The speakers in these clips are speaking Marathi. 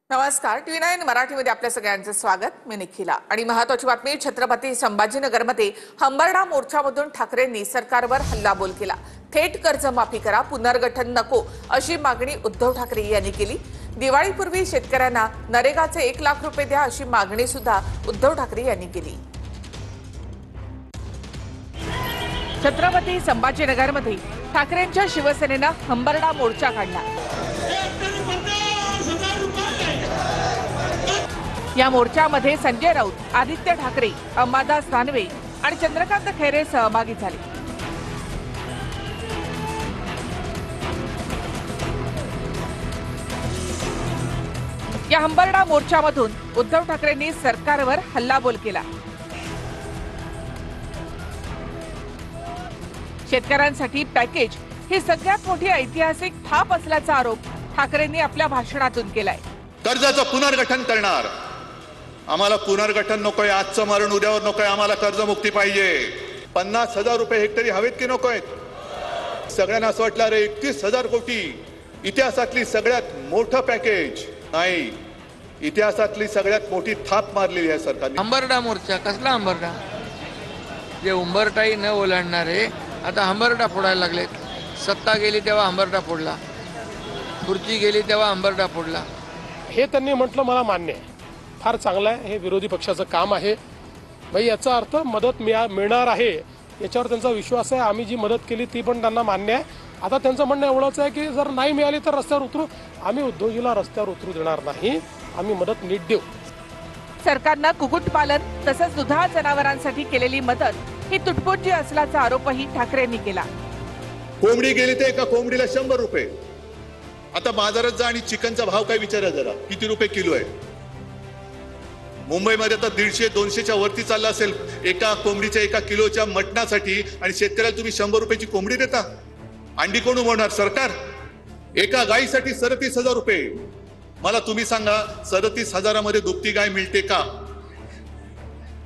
नमस्कार, TV9 मराठीमध्ये आपल्या सगळ्यांचे स्वागत। मी निखिला आणि महत्त्वाची बातमी, छत्रपती संभाजीनगरमध्ये हंबरडा मोर्चामधून ठाकरेंनी सरकारवर हल्लाबोल केला। थेट कर्जमाफी करा, पुनर्गठन नको अशी मागणी उद्धव ठाकरे यांनी केली। दिवाळीपूर्वी शेतकऱ्यांना नरेगाचे 1 लाख रुपये द्या अशी मागणी सुद्धा उद्धव ठाकरे यांनी केली। छत्रपती संभाजीनगरमध्ये ठाकरेंच्या शिवसेनेनं हंबरडा मोर्चा काढला। या मोर्चामध्ये संजय राऊत, आदित्य ठाकरे, अंबादास दानवे आणि चंद्रकांत खैरे सहभागी झाले। या हंबरडा मोर्चामधून उद्धव ठाकरेंनी सरकारवर हल्लाबोल केला। शेतकऱ्यांसाठी पॅकेज ही सगळ्यात मोठी ऐतिहासिक थाप असल्याचा आरोप ठाकरेंनी आपल्या भाषणातून केलाय। कर्जाचं पुनर्गठन करणार, आम्हाला पुनर्गठन नकोय, आजचं मरण उद्यावर नकोय, आम्हाला कर्जमुक्ती पाहिजे। 50,000 रुपये हेक्टरी हवेत की नकोय? सगळ्यांना असं वाटलं अरे 31,000 कोटी इतिहासातली सगळ्यात मोठं पॅकेज नाही, इतिहासातली सगळ्यात मोठी थाप मारलेली आहे सरकारने। हंबरडा मोर्चा कसला हंबरडा? जे उंबरटाई न ओलांडणारे आता हंबरडा फोडायला लागलेत। सत्ता गेली तेव्हा हंबरडा फोडला, खुर्ची गेली तेव्हा हंबरडा फोडला। हे त्यांनी म्हटलं मला मान्य आहे, फार चांगलं आहे, हे विरोधी पक्षाचं काम आहे भाई, याचा अर्थ मदत मिळणार आहे याच्यावर त्यांचा विश्वास आहे। आम्ही जी मदत केली ती पण त्यांना मान्य आहे। आता त्यांचं म्हणणं एवढंच आहे की जर नाही मिळाली तर रस्त्यावर उतरू। आम्ही उद्धवजीला रस्त्यावर उतरू देणार नाही, आम्ही मदत नीट देऊ। सरकारनं कुक्कुटपालन तसंच दुधाळ जनावरांसाठी केलेली मदत ही तुटपुंजी असल्याचा आरोपही ठाकरेंनी केला। कोंबडी गेली तर एका कोंबडीला 100 रुपये। आता बाजारात जा आणि चिकनचा भाव काय विचारा जरा, किती रुपये किलो आहे? मुंबईमध्ये आता 150-200च्या वरती चालला असेल एका कोंबडीच्या, एका किलोच्या मटणासाठी, आणि शेतकऱ्याला तुम्ही 100 रुपयाची कोंबडी देता। अंडी कोण उमवणार? सरकार। एका गायीसाठी 37,000 रुपये। मला तुम्ही सांगा, 37,000 मध्ये दुभती गाय मिळते का?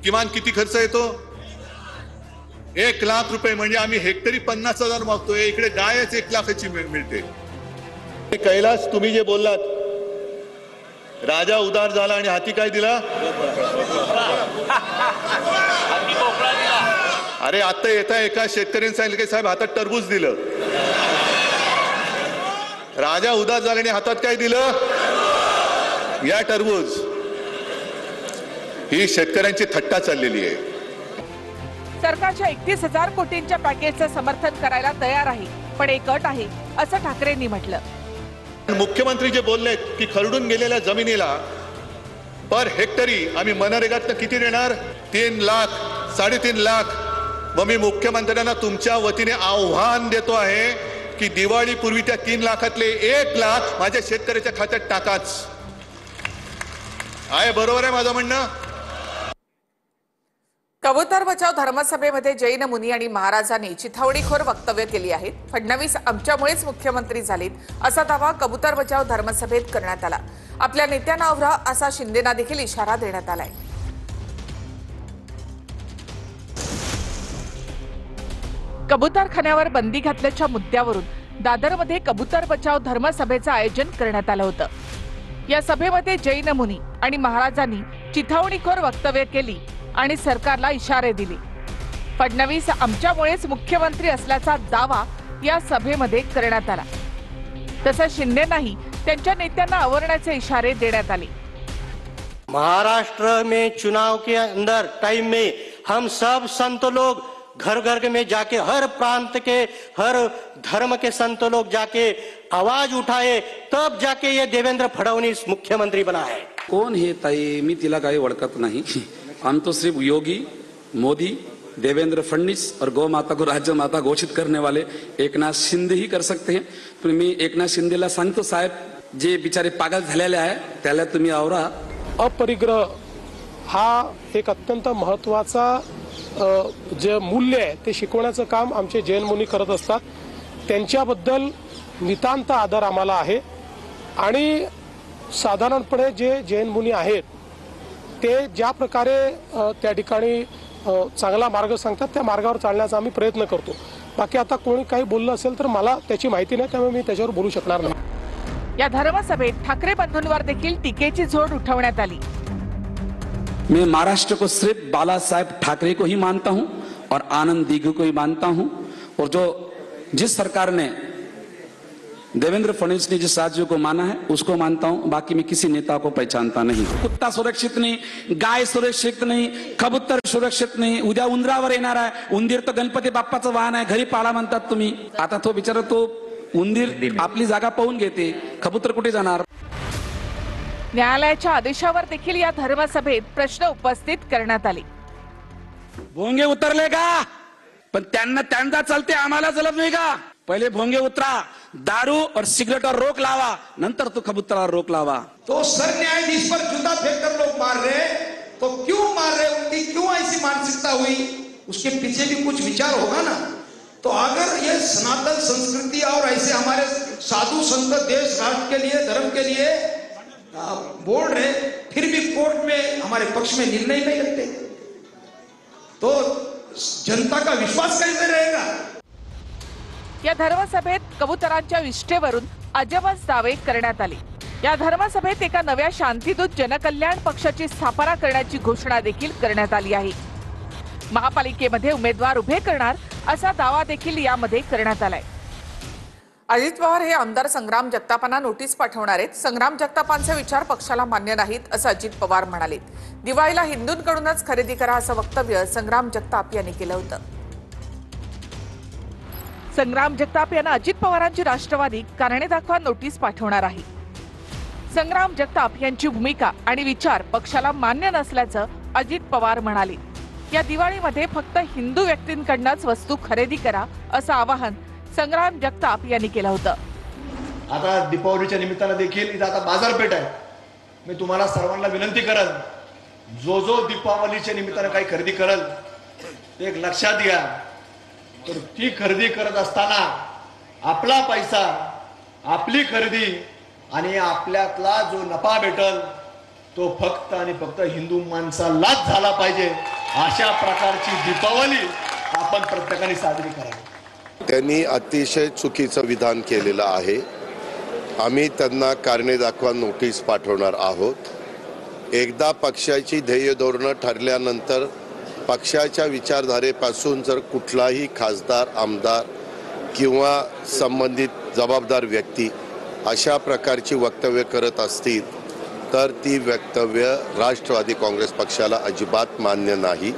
किमान किती खर्च येतो? 1 लाख रुपये, म्हणजे आम्ही हेक्टरी 50,000 मागतोय, इकडे गायच 1 लाखाची मिळते। कैलास, तुम्ही जे बोललात, राजा उदार झाला आणि हाती काय दिला? अरे आता येता एका शेतकऱ्यांनी सांगितलं की साहेब हातात टरबूज दिलं। राजा उदार झाला आणि हातात काय दिलं? या टरबूज। ही शेतकऱ्यांची थट्टा चाललेली आहे। सरकारच्या 31,000 कोटींच्या पॅकेजचं समर्थन करायला तयार आहे, पण एक अट आहे असं ठाकरेंनी म्हटलं। मुख्यमंत्री जे बोलले की खरडून गेलेल्या जमिनीला पर हेक्टरी आम्ही मनरेगातनं किती देणार? 3 लाख, 3.5 लाख। मग मी मुख्यमंत्र्यांना तुमच्या वतीने आव्हान देतो आहे की दिवाळीपूर्वी त्या 3 लाखातले 1 लाख माझ्या शेतकऱ्याच्या खात्यात टाकाच। आहे बरोबर आहे माझं म्हणणं? कबूतर बचाव धर्मसभेमध्ये जैन मुनी आणि महाराजांनी चिथावणीखोर वक्तव्य केली आहेत। फडणवीस आमच्यामुळेच मुख्यमंत्री झालेत असा दावा कबूतर बचाव धर्मसभेत करण्यात आला। आपल्या नेत्यांना आवरा असा शिंदेना देखील इशारा देण्यात आलाय। कबूतरखान्यावर बंदी घातल्याच्या मुद्द्यावरून दादरमध्ये कबूतर बचाव धर्मसभेचं आयोजन करण्यात आलं होतं। या सभेमध्ये जैन मुनी आणि महाराजांनी चिथावणीखोर वक्तव्य केली आणि सरकारला इशारे दिले। फडणवीस आमच्यामुळेच मुख्यमंत्री असल्याचा दावा या सभेमध्ये करण्यात आला। तसंच शिंदेनाही त्यांच्या नेत्यांना आवरण्याचे इशारे देण्यात आले। महाराष्ट्र में चुनाव के अंदर टाइम में हम सब संत लोग घर घर में जाके, हर प्रांत के, हर धर्म के संत लोग जाके आवाज उठाए, तब जाके ये देवेंद्र फडणवीस मुख्यमंत्री बना है। कोण हे ताई? मी तिला काही ओळखत नाही। हम तो सिर्फ योगी, मोदी, देवेंद्र फडणवीस और गौ माता को राज्य माता घोषित करने वाले एकनाथ शिंदे ही कर सकते हैं। पण मी एकनाथ शिंदेला सांगतो, साहेब जे बिचारे पागल झालेले आहे त्याला तुम्ही आवरा। अपरिग्रह हा एक अत्यंत महत्त्वाचा जे मूल्य आहे ते शिकवण्याचं काम आमचे जैन मुनी करत असतात। त्यांच्याबद्दल नितांत आदर आम्हाला आहे आणि साधारणपणे जे जैन मुनी आहेत ते ज्या प्रकारे त्या ठिकाणी चांगला मार्ग सांगतात त्या मार्गावर चालण्याचा आम्ही प्रयत्न करतो। बाकी आता कोणी काही बोललं असेल तर मला त्याची माहिती नाही, त्यामुळे मी त्याच्यावर बोलू शकणार नाही। या धर्मसभेत ठाकरे बंधूंवर देखील टीकेची झोड उठवण्यात आली। मैं महाराष्ट्र को सिर्फ बाला साहेब ठाकरे को ही मानता हूं और आनंद दीघू को ही मानता हूं, और जो जिस सरकार ने देवेंद्र फडणवीस ने जिस राज्य को माना है उसको मानता हूं, बाकी मैं किसी नेता को पहचानता नहीं। कुत्ता सुरक्षित नहीं, गाय सुरक्षित नहीं, कबूतर सुरक्षित नहीं, उद्या उंदरावर येणार आहे। उंदीर तर गणपती बाप्पाचं वाहन आहे, घरी पाळा म्हणतात तुम्ही। आता तो बिचारा तो उंदीर आपली जागा पाहून घेते, कबूतर कुठे जाणार? न्यायालयाच्या आदेशावर देखील या धर्मसभेत प्रश्न उपस्थित करण्यात आले। भोंगे उतरले का? पण त्यांना चालते, आम्हाला चलत नाही का? पहिले भोंगे उतरा, दारू और सिगरेटवर रोक लावा, नंतर तो कबूतरावर रोक लावा। तो सर न्यायाधीश पर जूता फेंककर लोग मार रहे, तो क्यों मार रहे, उनकी क्यों ऐसी मानसिकता हुई? उसके पीछे भी कुछ विचार होगा ना। तो अगर ये सनातन संस्कृति और ऐसे हमारे साधु संत देश राष्ट्र के लिए, धर्म के लिए बोल रहे, फिर भी कोर्ट में हमारे पक्ष में निर्णय नहीं लगते, तो जनता का विश्वास कैसे रहेगा? या धर्मसभेत कबुतरांच्या विष्ठेवरून अजबच दावे करण्यात आले। या धर्मसभेत एका नव्या शांतिदूत जनकल्याण पक्षाची स्थापना करण्याची घोषणा देखील करण्यात आली आहे। महापालिकेमध्ये उमेदवार उभे करणार असा दावा देखील यामध्ये करण्यात आलाय। अजित पवार हे आमदार संग्राम जगतापांना नोटीस पाठवणार आहेत। संग्राम जगतापांचे विचार पक्षाला मान्य नाहीत असं अजित पवार म्हणाले। दिवाळीला हिंदूंकडूनच खरेदी करा असं वक्तव्य संग्राम जगताप यांनी केलं होतं। संग्राम जगताप यांना अजित पवारांची राष्ट्रवादी कारणे दाखवा नोटीस पाठवणार आहे। संग्राम जगताप यांची भूमिका आणि विचार पक्षाला मान्य नसल्याचं अजित पवार म्हणाले। या दिवाळीमध्ये फक्त हिंदू व्यक्तींकडूनच वस्तू खरेदी करा असं आवाहन संग्राम जगताप यांनी केलं होतं। आता दीपावलीच्या निमित्तानं देखील इथं आता बाजारपेठ आहे। मी तुम्हाला सर्वांना विनंती करेन, जो दीपावलीच्या निमित्तानं काही खरेदी करेल ते एक लक्षात घ्या, तर ती खरेदी करत असताना आपला पैसा, आपली खरेदी आणि आपल्यातला जो नफा भेटल तो फक्त आणि फक्त हिंदू माणसालाच झाला पाहिजे। अशा प्रकारची दीपावली आपण प्रत्येकाने साजरी करावी। त्यांनी अतिशय चुकीचं विधान केलेलं आहे। आम्ही त्यांना कारणे दाखवा नोटीस पाठवणार आहोत। एकदा पक्षाची ध्येय धोरणं ठरल्यानंतर पक्षाच्या विचारधारेपासून जर कुठलाही खासदार, आमदार किंवा संबंधित जबाबदार व्यक्ती अशा प्रकारची वक्तव्य करत असतील तर ती वक्तव्य राष्ट्रवादी काँग्रेस पक्षाला अजिबात मान्य नाही।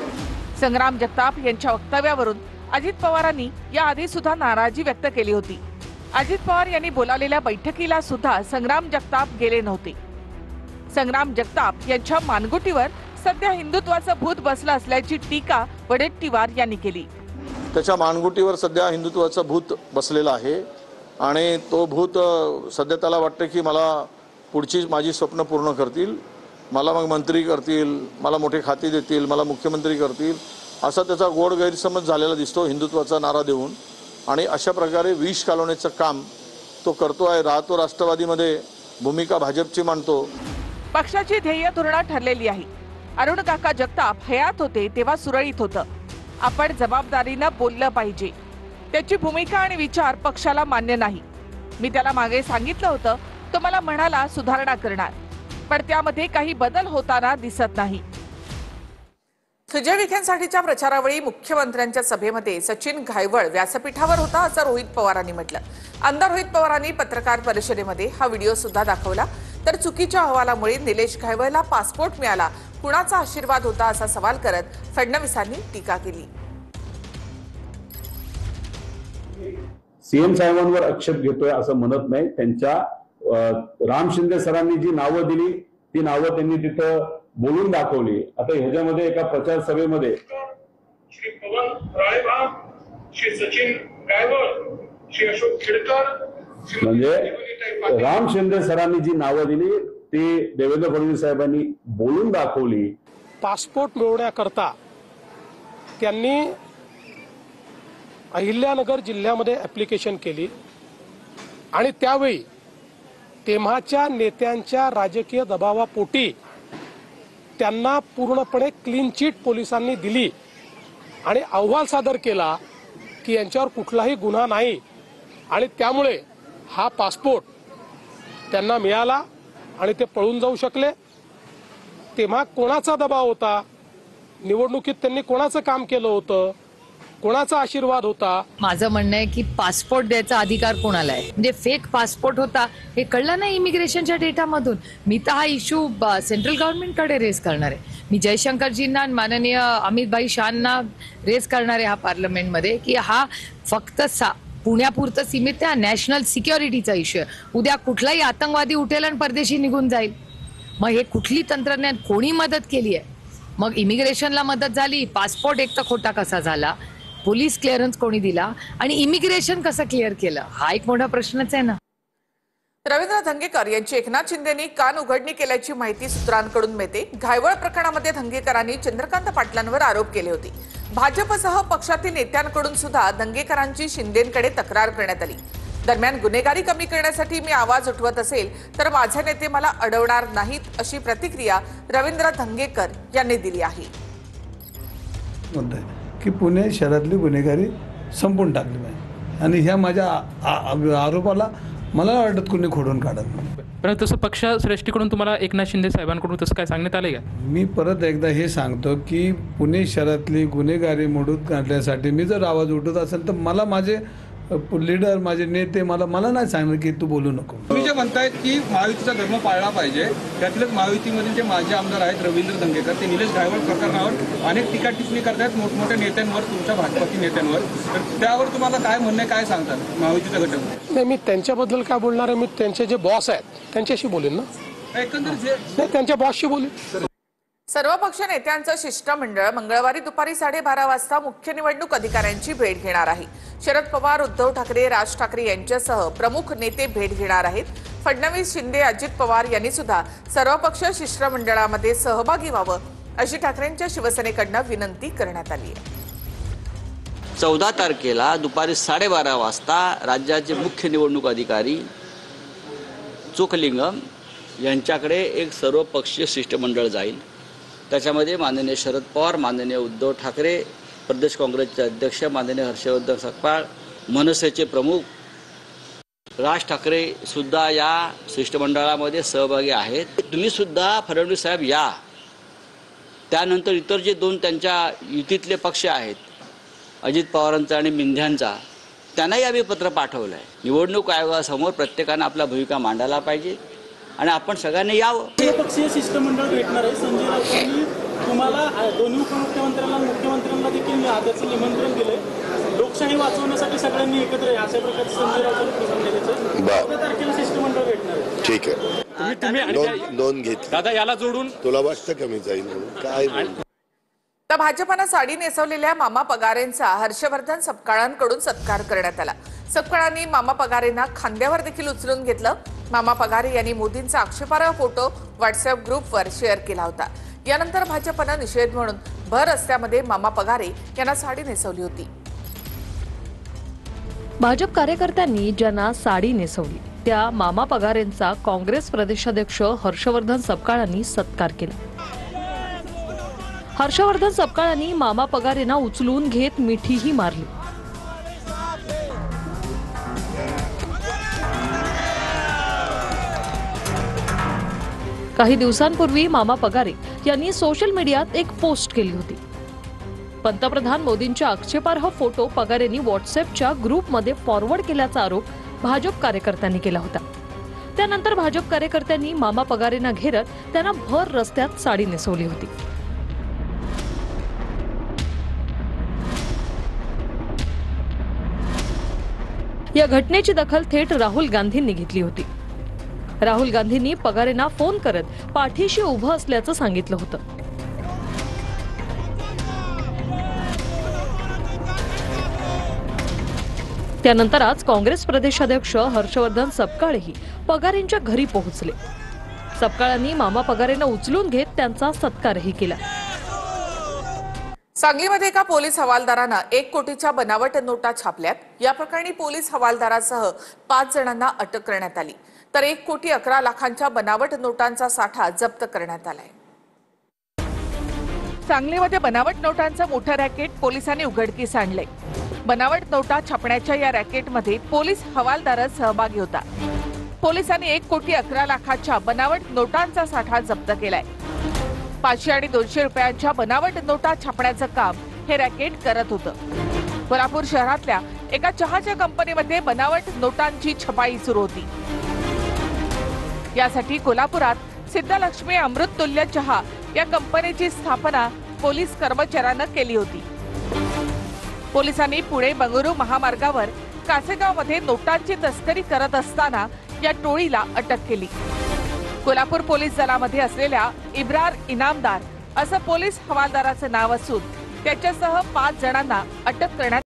संग्राम जगताप यांच्या वक्तव्यावरून अजित पवारांनी याआधी सुद्धा नाराजी व्यक्त केली होती। अजित पवार यांनी बोलावलेल्या बैठकीला सुद्धा संग्राम जगताप गेले नव्हते। संग्राम जगताप यांच्या मानगुटीवर सध्या हिंदुत्वाचं भूत बसलं असल्याची टीका वडेट्टीवार यांनी केली। त्याच्या मानगुटीवर सध्या हिंदुत्वाचं भूत बसलेलं आहे आणि तो भूत सध्या त्याला वाटतं की मला पुढची माझी स्वप्न पूर्ण करतील, मला मग मंत्री करतील, मला मोठे खाते देतील, मला मुख्यमंत्री करतील, असा त्याचा गोड गैरसमज झालेला दिसतो हिंदुत्वाचा नारा देऊन। आणि अशा प्रकारे विष घालवण्याचं काम तो करतो आहे। राहतो राष्ट्रवादीमध्ये, भूमिका भाजपची मांडतो। पक्षाची ध्येय धोरणं ठरलेली आहे। अरुण काका जगताप हयात होते तेव्हा सुरळीत होतं। आपण जबाबदारीनं बोललं पाहिजे। त्याची भूमिका आणि विचार पक्षाला मान्य नाही। मी त्याला मागे सांगितलं होतं, तो मला म्हणाला सुधारणा करणार, पण त्यामध्ये काही बदल होताना दिसत नाही। सुजय विखेंसाठीच्या प्रचारावेळी मुख्यमंत्र्यांच्या सभेमध्ये सचिन घायवळ व्यासपीठावर होता असं रोहित पवारांनी म्हटलं। आमदार रोहित पवारांनी पत्रकार परिषदेमध्ये हा व्हिडिओ सुद्धा दाखवला। तर चुकीच्या अहवालामुळे निलेश घायवळला पासपोर्ट मिळाला, कुणाचा आशीर्वाद होता असा सवाल करत फडणवीसांनी टीका केली। सीएम साहेबांवर आक्षेप घेतोय असं म्हणत नाही। त्यांच्या राम शिंदे सरांनी जी नावं दिली ती नावं त्यांनी तिथं बोलून दाखवली। आता ह्याच्यामध्ये एका प्रचार सभेमध्ये श्री पवन राळेभाम, श्री सचिन गायवळ, श्री अशोक खेडकर, म्हणजे राम शिंदे सरांनी जी नावं दिली ती देवेंद्र फडणवीस साहेबांनी बोलून दाखवली। पासपोर्ट मिळवण्याकरता त्यांनी अहिल्यानगर जिल्ह्यामध्ये ऍप्लिकेशन केली आणि त्यावेळी तेव्हाच्या नेत्यांच्या राजकीय दबावापोटी त्यांना पूर्णपणे क्लीन चिट पोलिसांनी दिली आणि अहवाल सादर केला की यांच्यावर कुठलाही गुन्हा नाही आणि त्यामुळे हा पासपोर्ट त्यांना मिळाला आणि ते पळून जाऊ शकले। तेव्हा कोणाचा दबाव होता, निवडणुकीत त्यांनी कोणाचं काम केलं होतं, कोणाचा आशीर्वाद होता? माझं म्हणणं आहे की पासपोर्ट द्यायचा अधिकार कोणाला आहे? म्हणजे फेक पासपोर्ट होता हे कळलं नाही इमिग्रेशनच्या डेटामधून। मी तर हा इश्यू सेंट्रल गव्हर्नमेंटकडे रेज करणार आहे। मी जयशंकरजींना, माननीय अमित भाई शाहना रेज करणार आहे हा पार्लमेंटमध्ये की हा फक्त पुण्यापुरतं सीमित आहे, नॅशनल सिक्युरिटीचा इश्यू आहे। उद्या कुठलाही आतंकवादी उठेल आणि परदेशी निघून जाईल, मग हे कुठली तंत्रज्ञान कोणी मदत केली आहे? मग इमिग्रेशनला मदत झाली, पासपोर्ट एक तर खोटा कसा झाला, पोलीस क्लिअरन्स कोणी दिला आणि इमिग्रेशन कसं क्लिअर केलं, हा एक मोठा प्रश्नच आहे ना। रवींद्र धंगेकर यांची एकनाथ शिंदेंनी कान उघडणी केल्याची माहिती सूत्रांकडून मिळते। घायवळ प्रकरणामध्ये धंगेकरांनी चंद्रकांत पाटलांवर आरोप केले होते। भाजपसह पक्षातील नेत्यांकडून सुद्धा धंगेकरांची शिंदेंकडे तक्रार करण्यात आली। दरम्यान गुन्हेगारी कमी करण्यासाठी मी आवाज उठवत असेल तर माझे नेते मला अडवणार नाहीत, अशी प्रतिक्रिया रवींद्र धंगेकर यांनी दिली आहे। की पुणे शहरातली गुन्हेगारी संपून टाकली पाहिजे आणि ह्या माझ्या आरोपाला मला वाटत कोणी खोडून काढत नाही। परंतु तसं पक्षश्रेष्ठीकडून तुम्हाला एकनाथ शिंदे साहेबांकडून तसं काय सांगण्यात आलंय का? मी परत एकदा हे सांगतो की पुणे शहरातली गुन्हेगारी मोडून काढण्यासाठी मी जर आवाज उठवत असेल तर मला माझे लीडर, माझे नेते मला नाही सांगणार की तू बोलू नको। तुम्ही जे म्हणतायत की महायुतीचा धर्म पाळला पाहिजे, त्यातलेच महायुतीमधील जे माजी आमदार आहेत रवींद्र धंगेकर, ते निलेश घायवळ प्रकरणावर अनेक टीका टिप्पणी करतायत मोठमोठ्या नेत्यांवर, तुमच्या भाजपातील नेत्यांवर, तर त्यावर तुम्हाला काय म्हणणं आहे, काय सांगतात महायुतीचा घटक? नाही, मी त्यांच्याबद्दल काय बोलणार आहे? मी त्यांचे जे बॉस आहेत त्यांच्याशी बोलेन ना, एकंदरीत त्यांच्या बॉसशी बोलेन। सर्वपक्ष नेत्यांचं शिष्टमंडळ मंगळवारी दुपारी 12:30 वाजता मुख्य निवडणूक अधिकाऱ्यांची भेट घेणार आहे। शरद पवार, उद्धव ठाकरे, राज ठाकरे यांच्यासह प्रमुख नेते भेट घेणार आहेत। फडणवीस, शिंदे, अजित पवार यांनी सुद्धा सर्वपक्ष शिष्टमंडळामध्ये सहभागी व्हावं अशी ठाकरेंच्या शिवसेनेकडनं विनंती करण्यात आली आहे। 14 तारखेला दुपारी 12:30 वाजता राज्याचे मुख्य निवडणूक अधिकारी चोखलिंगम यांच्याकडे एक सर्वपक्षीय शिष्टमंडळ जाईल। त्याच्यामध्ये माननीय शरद पवार, माननीय उद्धव ठाकरे, प्रदेश काँग्रेसचे अध्यक्ष माननीय हर्षवर्धन सपकाळ, मनसेचे प्रमुख राज ठाकरे सुद्धा या शिष्टमंडळामध्ये सहभागी आहेत। तुम्ही सुद्धा फडणवीस साहेब या। त्यानंतर इतर जे दोन त्यांच्या युतीतले पक्ष आहेत, अजित पवारांचा आणि मिंध्यांचा, त्यांनाही आम्ही पत्र पाठवलं आहे। निवडणूक आयोगासमोर प्रत्येकानं आपला भूमिका मांडायला पाहिजे आणि आपण सगळ्यांनी यावं। पक्षीय शिष्टमंडळ भेटणार आहे। संजय राऊतांनी तुम्हाला दोन्ही उपमुख्यमंत्र्यांना, मुख्यमंत्र्यांना देखील आदरचं निमंत्रण दिलंय। लोकशाही वाचवण्यासाठी सगळ्यांनी एकत्र आहे अशा प्रकारचे संजय राऊतांनी सांगितलं। 14 तारखेला शिष्टमंडळ भेटणार आहे। ठीक आहे, नोंद घेतली दादा, याला जोडून तुला वाटतं कमी जाईल म्हणून काय बोल? तर भाजपानं साडी नेसवलेल्या मामा पगारेंचा हर्षवर्धन सपकाळांकडून सत्कार करण्यात आला। सपकाळांनी मामा पगारेंना खांद्यावर देखील उचलून घेतलं। मामा पगारे यांनी मोदींचा आक्षेपार्ह फोटो व्हॉट्सअप ग्रुपवर शेअर केला होता। यानंतर भाजपनं निषेध म्हणून भर रस्त्यामध्ये मामा पगारे यांना साडी नेसवली होती। भाजप कार्यकर्त्यांनी ज्यांना साडी नेसवली त्या मामा पगारेंचा काँग्रेस प्रदेशाध्यक्ष हर्षवर्धन सपकाळांनी सत्कार केला। हर्षवर्धन सपकाळांनी मामा पगारेंना उचलून घेत मिठीही मारली। काही दिवसांपूर्वी मामा पगारे यांनी सोशल मीडियात एक पोस्ट केली होती। पंतप्रधान मोदींच्या आक्षेपार्ह फोटो पगारेंनी व्हॉट्सअपच्या ग्रुपमध्ये फॉरवर्ड केल्याचा आरोप भाजप कार्यकर्त्यांनी केला होता। त्यानंतर भाजप कार्यकर्त्यांनी मामा पगारेंना घेरत त्यांना भर रस्त्यात साडी नेसवली होती। या घटनेची दखल थेट राहुल गांधींनी घेतली होती। राहुल गांधींनी पगारेंना फोन करत पाठीशी उभं असल्याचं सांगितलं होतं। त्यानंतर आज काँग्रेस प्रदेशाध्यक्ष हर्षवर्धन सपकाळेही पगारेंच्या घरी पोहोचले। सपकाळांनी मामा पगारेंना उचलून घेत त्यांचा सत्कारही केला। सांगलीमध्ये एका पोलीस हवालदारानं 1 कोटीच्या बनावट नोटा छापल्यात। या प्रकरणी पोलीस हवालदारासह 5 जणांना अटक करण्यात आली, तर 1,11,00,000च्या बनावट नोटांचा साठा जप्त करण्यात आलाय। सांगलीमध्ये बनावट नोटांचं मोठं रॅकेट पोलिसांनी उघडकीस आणलंय। बनावट नोटा छापण्याच्या या रॅकेटमध्ये पोलीस हवालदार सहभागी होता। पोलिसांनी 1,11,00,000च्या बनावट नोटांचा साठा जप्त केलाय. 500 आणि 200 रुपयांच्या बनावट नोटा छापण्याचं काम हे रॅकेट करत होतं. कोल्हापूर शहरातल्या एका चहाच्या कंपनीमध्ये बनावट नोटांची छपाई सुरू होती. यासाठी कोल्हापुरात सिद्धलक्ष्मी अमृततुल्य चहा या कंपनीची स्थापना पोलीस कर्मचाऱ्यांना केली होती. पोलिसांनी पुणे बंगळुरू महामार्गावर कासेगावमध्ये नोटांची तस्करी करत असताना या टोळीला अटक केली. कोल्हापूर पोलीस दलामध्ये असलेल्या इब्रार इनामदार असं पोलीस हवालदाराचं नाव असून त्याच्यासह 5 जणांना अटक करण्यात